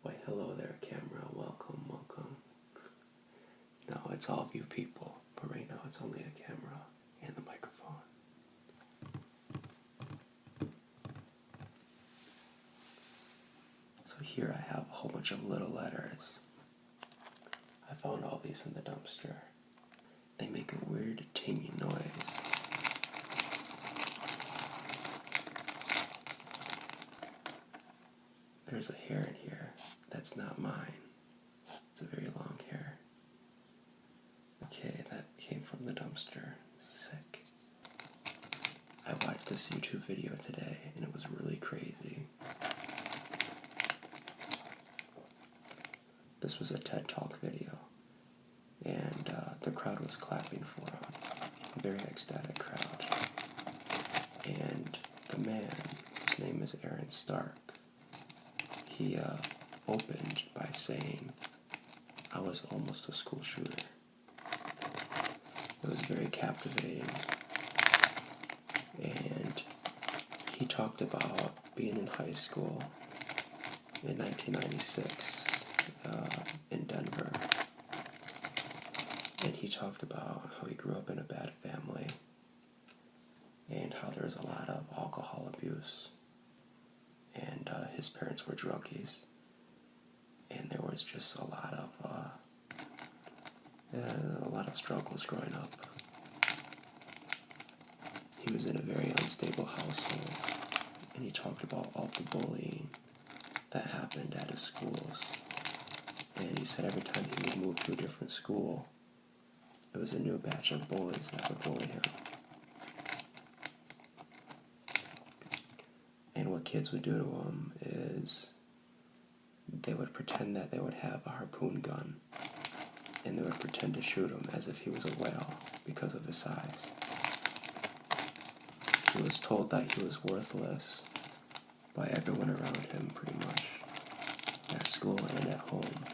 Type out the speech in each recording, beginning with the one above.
Why, hello there, camera. Welcome, welcome. No, it's all of you people, but right now it's only a camera and the microphone. So here I have a whole bunch of little letters. I found all these in the dumpster. They make a weird tinging noise. There's a hair in here that's not mine. It's a very long hair. Okay, that came from the dumpster. Sick. I watched this YouTube video today and it was really crazy. This was a TED Talk video and the crowd was clapping for him. A very ecstatic crowd. And the man, his name is Aaron Stark, he opened by saying, "I was almost a school shooter." It was very captivating. And he talked about being in high school in 1996 in Denver. And he talked about how he grew up in a bad family and how there was a lot of alcohol abuse. And his parents were druggies. And there was just a lot of struggles growing up. He was in a very unstable household, and he talked about all the bullying that happened at his schools. And he said every time he would move to a different school, it was a new batch of bullies that would bully him. And what kids would do to him is they would pretend that they would have a harpoon gun, and they would pretend to shoot him as if he was a whale because of his size. He was told that he was worthless by everyone around him, pretty much, at school and at home.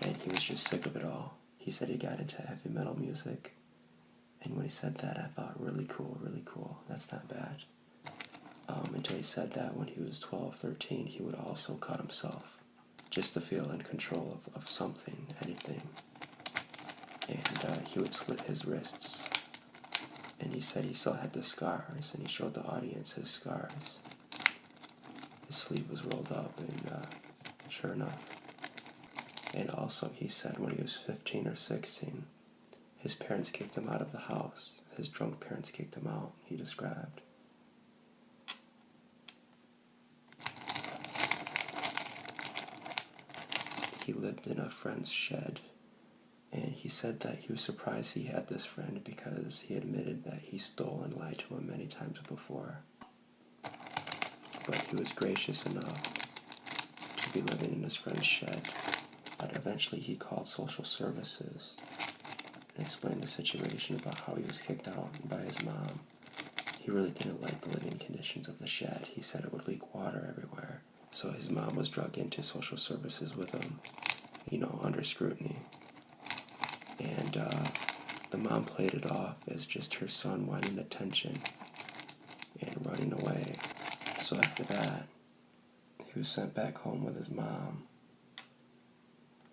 And he was just sick of it all. He said he got into heavy metal music, and when he said that, I thought, really cool, that's not bad. Until he said that when he was 12, 13, he would also cut himself, just to feel in control of something, anything. And he would slit his wrists. And he said he still had the scars, and he showed the audience his scars. His sleeve was rolled up, and sure enough. And also he said when he was 15 or 16, his parents kicked him out of the house. His drunk parents kicked him out, he described. He lived in a friend's shed, and he said that he was surprised he had this friend because he admitted that he stole and lied to him many times before. But he was gracious enough to be living in his friend's shed that eventually he called social services and explained the situation about how he was kicked out by his mom. He really didn't like the living conditions of the shed. He said it would leak water everywhere. So his mom was drugged into social services with him, under scrutiny. And the mom played it off as just her son wanting attention and running away. So after that, he was sent back home with his mom.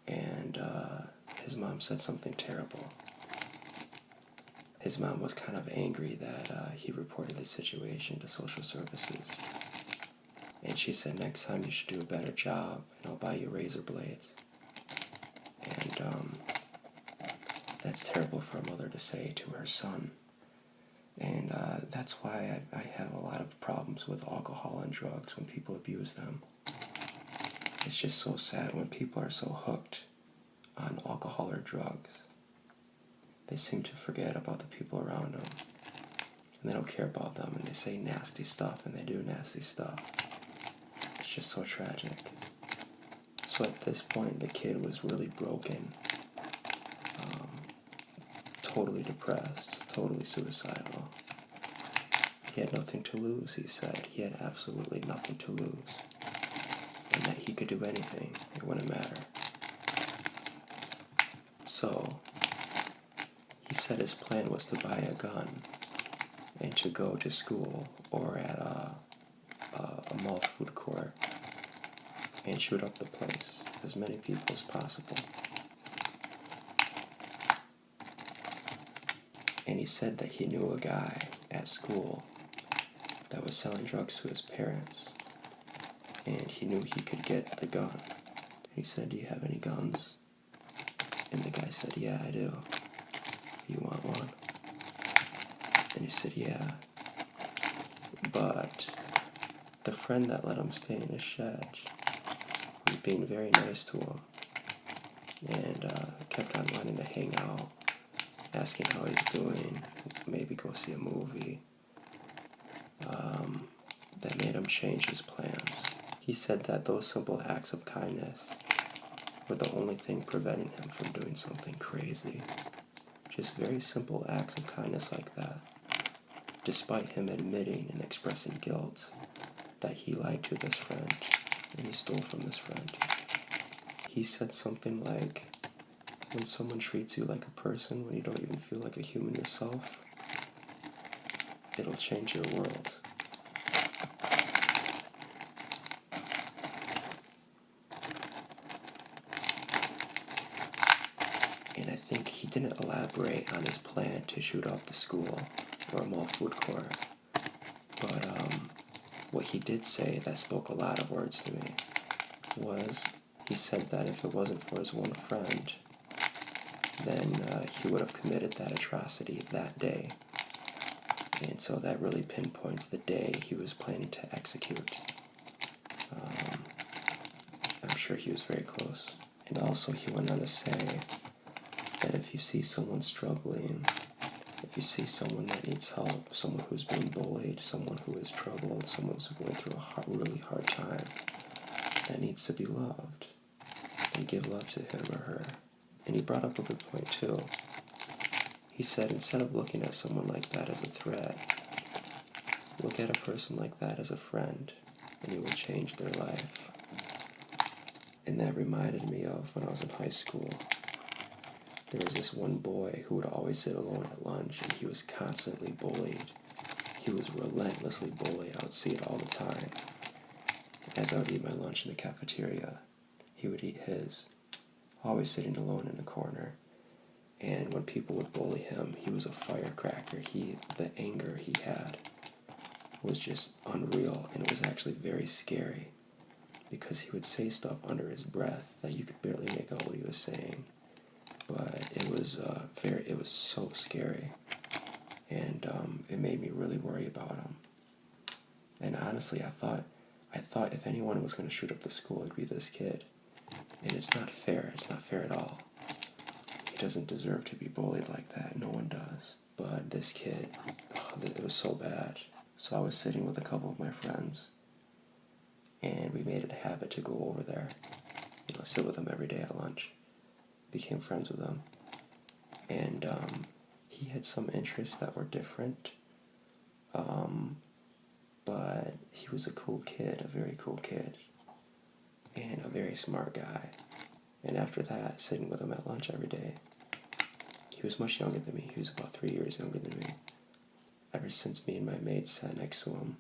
And his mom said something terrible. His mom was kind of angry that he reported the situation to social services. And she said, next time you should do a better job, and I'll buy you razor blades. And that's terrible for a mother to say to her son. And that's why I have a lot of problems with alcohol and drugs when people abuse them. It's just so sad when people are so hooked on alcohol or drugs. They seem to forget about the people around them. And they don't care about them, and they say nasty stuff, and they do nasty stuff. It's just so tragic. So at this point, the kid was really broken. Totally depressed, totally suicidal. He had nothing to lose, he said. He had absolutely nothing to lose. And that he could do anything, it wouldn't matter. So, he said his plan was to buy a gun and to go to school or at a mall food court and shoot up the place, as many people as possible. And he said that he knew a guy at school that was selling drugs to his parents, and he knew he could get the gun. And he said, "Do you have any guns?" And the guy said, "Yeah, I do. You want one?" And he said, "Yeah." But the friend that let him stay in his shed was being very nice to him, and kept on wanting to hang out, asking how he's doing, maybe go see a movie. That made him change his plans. He said that those simple acts of kindness were the only thing preventing him from doing something crazy. Just very simple acts of kindness like that. Despite him admitting and expressing guilt that he lied to this friend and he stole from this friend. He said something like, when someone treats you like a person, when you don't even feel like a human yourself, it'll change your world. And I think he didn't elaborate on his plan to shoot up the school or a mall food court. But what he did say that spoke a lot of words to me was, he said that if it wasn't for his one friend, then he would have committed that atrocity that day. And so that really pinpoints the day he was planning to execute. I'm sure he was very close. And also he went on to say that if you see someone struggling, if you see someone that needs help, someone who's being bullied, someone who is troubled, someone who's going through a really hard time, that needs to be loved, then give love to him or her. And he brought up a good point too. He said, instead of looking at someone like that as a threat, look at a person like that as a friend, and you will change their life. And that reminded me of when I was in high school. There was this one boy who would always sit alone at lunch, and he was constantly bullied. He was relentlessly bullied. I would see it all the time. As I would eat my lunch in the cafeteria, he would eat his, always sitting alone in a corner. And when people would bully him, he was a firecracker. The anger he had was just unreal, and it was actually very scary, because he would say stuff under his breath that you could barely make out what he was saying. But it was so scary, and it made me really worry about him. And honestly, I thought if anyone was going to shoot up the school, it'd be this kid. And it's not fair. It's not fair at all. He doesn't deserve to be bullied like that. No one does. But this kid, it was so bad. So I was sitting with a couple of my friends, and we made it a habit to go over there, sit with them every day at lunch. Became friends with him, and he had some interests that were different, but he was a cool kid, a very cool kid, and a very smart guy. And after that, sitting with him at lunch every day, he was much younger than me. He was about 3 years younger than me. Ever since me and my mates sat next to him,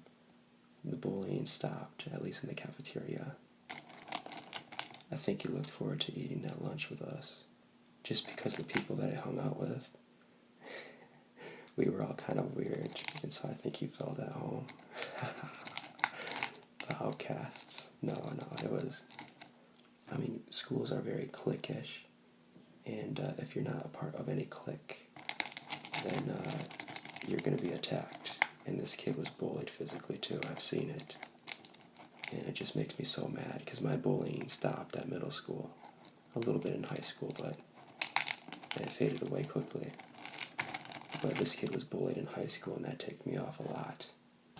the bullying stopped, at least in the cafeteria. I think he looked forward to eating that lunch with us, just because the people that I hung out with, we were all kind of weird, and so I think he felt at home. The outcasts. No, it was, schools are very cliquish, and if you're not a part of any clique, then you're going to be attacked. And this kid was bullied physically too. I've seen it. And it just makes me so mad, because my bullying stopped at middle school. A little bit in high school, but it faded away quickly. But this kid was bullied in high school, and that ticked me off a lot.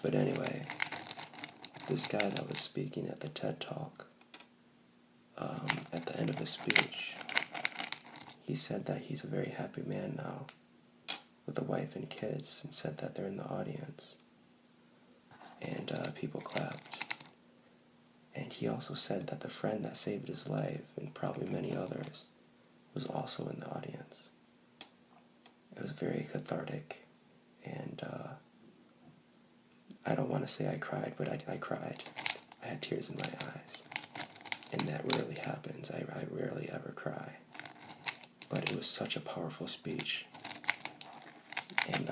But anyway, this guy that was speaking at the TED Talk, at the end of his speech, he said that he's a very happy man now, with a wife and kids, and said that they're in the audience. And people clapped. And he also said that the friend that saved his life, and probably many others, was also in the audience. It was very cathartic, and I don't want to say I cried, but I cried. I had tears in my eyes. and that rarely happens. I rarely ever cry. But it was such a powerful speech, and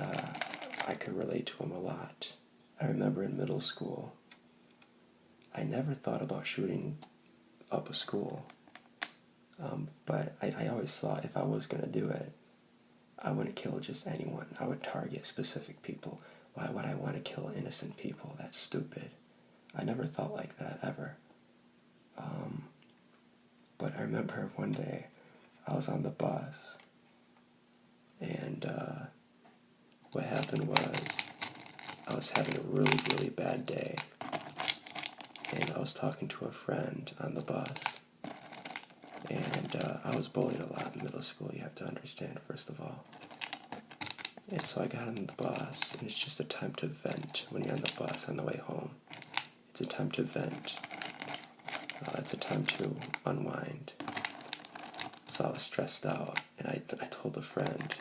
I could relate to him a lot. I remember in middle school, I never thought about shooting up a school, but I always thought if I was going to do it, I wouldn't kill just anyone. I would target specific people. Why would I want to kill innocent people? That's stupid. I never thought like that, ever. But I remember one day, I was on the bus, and what happened was, I was having a really, really bad day, and I was talking to a friend on the bus, and I was bullied a lot in middle school, you have to understand, first of all. And so I got on the bus, and it's just a time to vent when you're on the bus on the way home. It's a time to vent. It's a time to unwind. So I was stressed out, and I told a friend,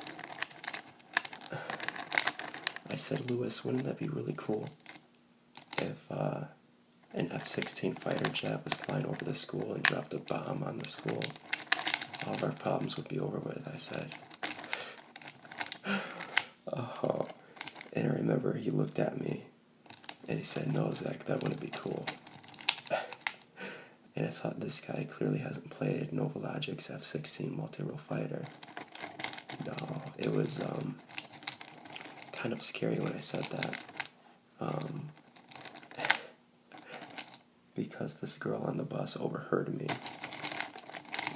I said, Lewis, wouldn't that be really cool if an F-16 fighter jet was flying over the school and dropped a bomb on the school? All of our problems would be over with, I said. Oh, and I remember he looked at me, and he said, no, Zach, that wouldn't be cool. And I thought, this guy clearly hasn't played Novologic's F-16 multi-role fighter. No, it was kind of scary when I said that. Because this girl on the bus overheard me.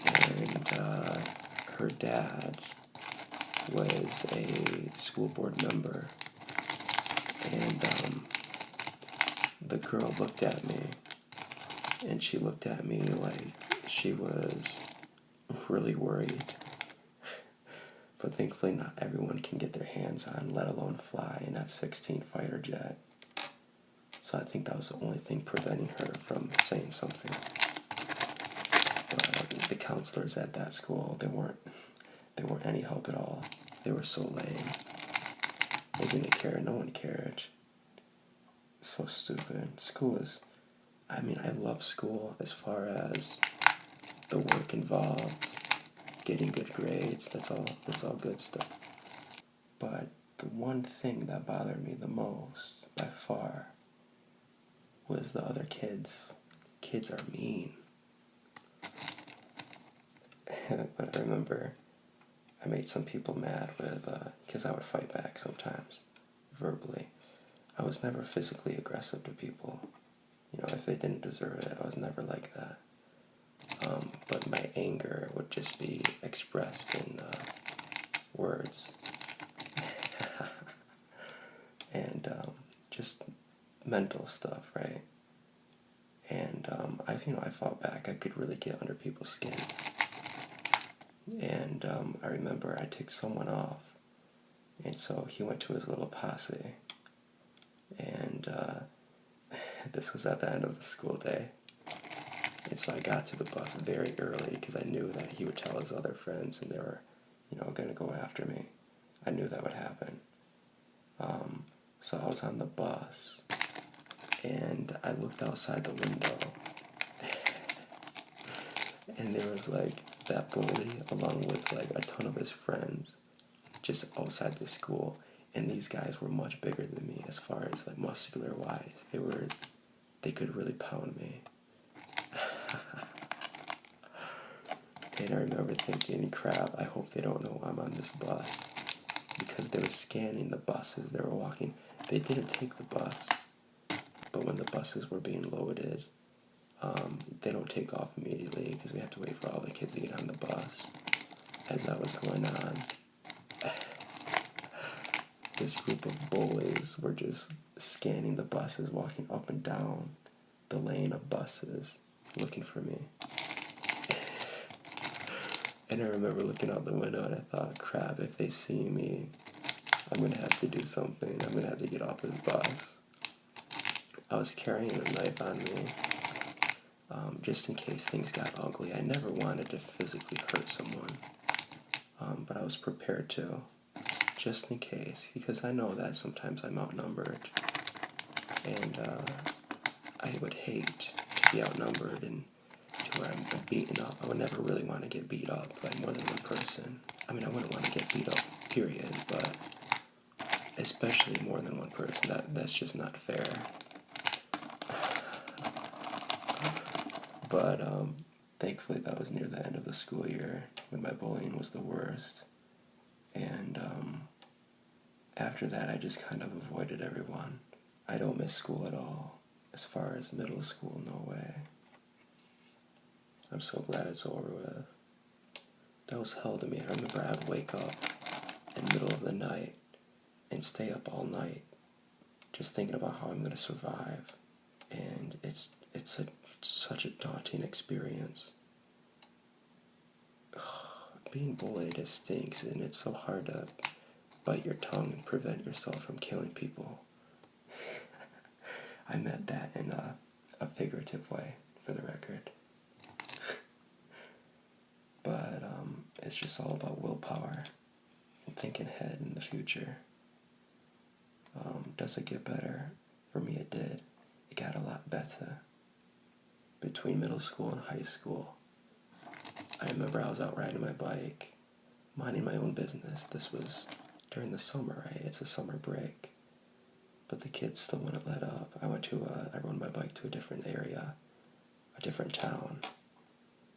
And her dad was a school board member. And the girl looked at me. And she looked at me like she was really worried. But thankfully not everyone can get their hands on, let alone fly an F-16 fighter jet. So I think that was the only thing preventing her from saying something. But the counselors at that school, they weren't any help at all. They were so lame. They didn't care, no one cared. So stupid. School is, I mean, I love school as far as the work involved, getting good grades, that's all good stuff. But the one thing that bothered me the most, by far, was the other kids. Kids are mean. But I remember I made some people mad with, because I would fight back sometimes, verbally. I was never physically aggressive to people. You know, if they didn't deserve it, I was never like that. But my anger would just be expressed in words. And just mental stuff, right? And I fought back. I could really get under people's skin. And I remember I ticked someone off, and so he went to his little posse. And this was at the end of the school day. And so I got to the bus very early because I knew that he would tell his other friends and they were, going to go after me. I knew that would happen. So I was on the bus and I looked outside the window and there was like that bully along with like a ton of his friends just outside the school, and these guys were much bigger than me as far as like muscular wise. They could really pound me. And I remember thinking, crap, I hope they don't know I'm on this bus. Because they were scanning the buses, they were walking. They didn't take the bus, but when the buses were being loaded, they don't take off immediately because we have to wait for all the kids to get on the bus. As that was going on, this group of bullies were just scanning the buses, walking up and down the lane of buses, looking for me. And I remember looking out the window and I thought, crap, if they see me, I'm going to have to do something. I'm going to have to get off this bus. I was carrying a knife on me, just in case things got ugly. I never wanted to physically hurt someone, but I was prepared to, just in case, because I know that sometimes I'm outnumbered, and I would hate to be outnumbered and to where I'm beaten up. I would never really want to get beat up by more than one person. I mean, I wouldn't want to get beat up, period, but especially more than one person. That's just not fair. But thankfully that was near the end of the school year when my bullying was the worst. And after that, I just kind of avoided everyone. I don't miss school at all. As far as middle school, no way. I'm so glad it's over with. That was hell to me. I remember I'd wake up in the middle of the night and stay up all night just thinking about how I'm going to survive. And it's such a daunting experience. Being bullied, it stinks, and it's so hard to bite your tongue and prevent yourself from killing people. I meant that in a figurative way, for the record. But it's just all about willpower and thinking ahead in the future. Does it get better? For me, it did. It got a lot better. Between middle school and high school, I remember I was out riding my bike, minding my own business. This was during the summer, right? It's a summer break. But the kids still wouldn't let up. I rode my bike to a different area, a different town.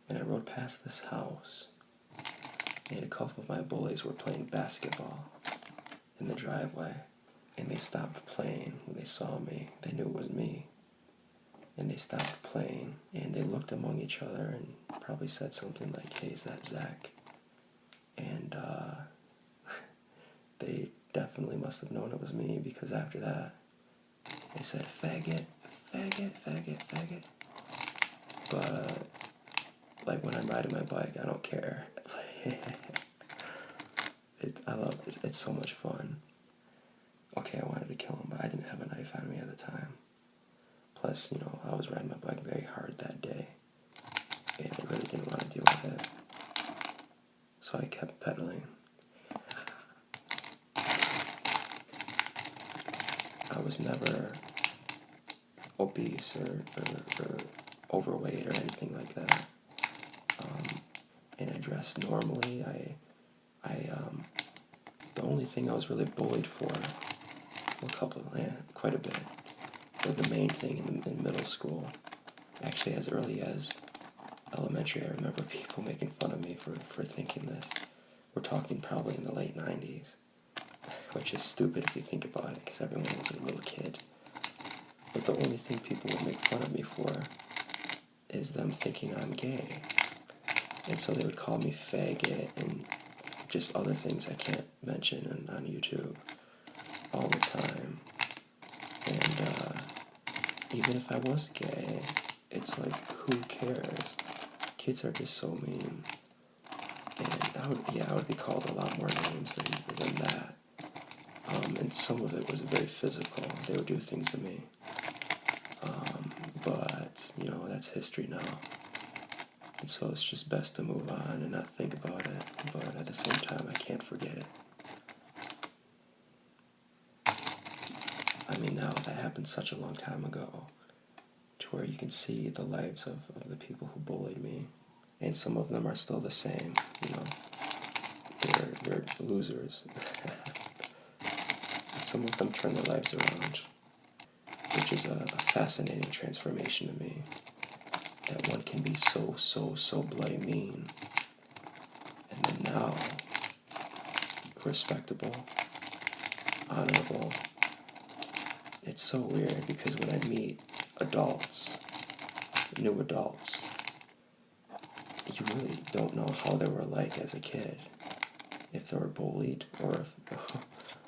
And I rode past this house. And a couple of my bullies were playing basketball in the driveway. And they stopped playing when they saw me. They knew it was me. And they stopped playing. And they looked among each other and probably said something like, "Hey, is that Zach?" And they definitely must have known it was me, because after that, they said, "Faggot, faggot, faggot, faggot." But, like, when I'm riding my bike, I don't care. It's so much fun. Okay, I wanted to kill him, but I didn't have a knife on me at the time. Plus, I was riding my bike very hard that day, and I really didn't want to deal with it. So I kept pedaling. I was never obese or overweight or anything like that. And I dressed normally. The only thing I was really bullied for, quite a bit, but the main thing in middle school, actually as early as elementary, I remember people making fun of me for thinking this. We're talking probably in the late 90s, which is stupid if you think about it, because everyone was a little kid. But the only thing people would make fun of me for is them thinking I'm gay. And so they would call me faggot and just other things I can't mention on YouTube all the time. And even if I was gay, it's like, who cares? Kids are just so mean. And I would be called a lot more names than that. And some of it was very physical. They would do things to me. But, that's history now. And so it's just best to move on and not think about it. But at the same time, I can't forget it. I mean, now that happened such a long time ago, to where you can see the lives of the people who bullied me. And some of them are still the same, They're losers. And some of them turn their lives around, which is a fascinating transformation to me. That one can be so bloody mean, and then now, respectable, honorable. It's so weird, because when I meet new adults, you really don't know how they were like as a kid. If they were bullied, or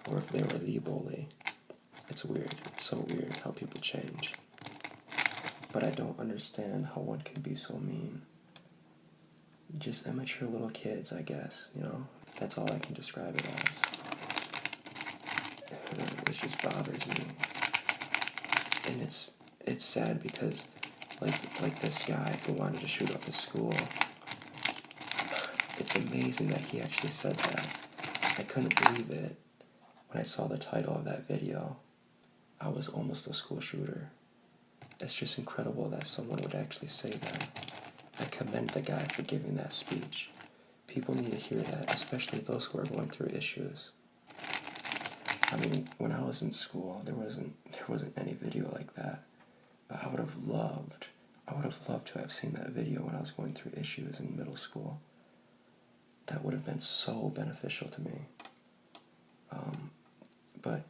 if they were the bully. It's weird. It's so weird how people change. But I don't understand how one can be so mean. Just immature little kids, I guess, That's all I can describe it as. It just bothers me. And it's sad, because like this guy who wanted to shoot up his school, it's amazing that he actually said that. I couldn't believe it. When I saw the title of that video, I was almost a school shooter. It's just incredible that someone would actually say that. I commend the guy for giving that speech. People need to hear that, especially those who are going through issues. I mean, when I was in school, there wasn't any video like that. But I would have loved to have seen that video when I was going through issues in middle school. That would have been so beneficial to me. But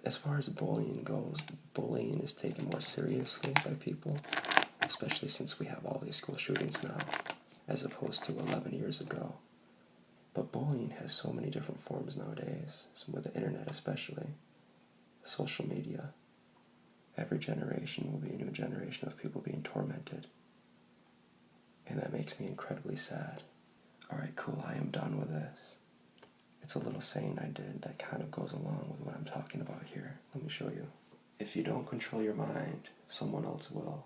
as far as bullying goes, bullying is taken more seriously by people, especially since we have all these school shootings now, as opposed to 11 years ago. But bullying has so many different forms nowadays, with the internet especially, social media. Every generation will be a new generation of people being tormented. And that makes me incredibly sad. Alright, cool, I am done with this. It's a little saying I did that kind of goes along with what I'm talking about here. Let me show you. If you don't control your mind, someone else will.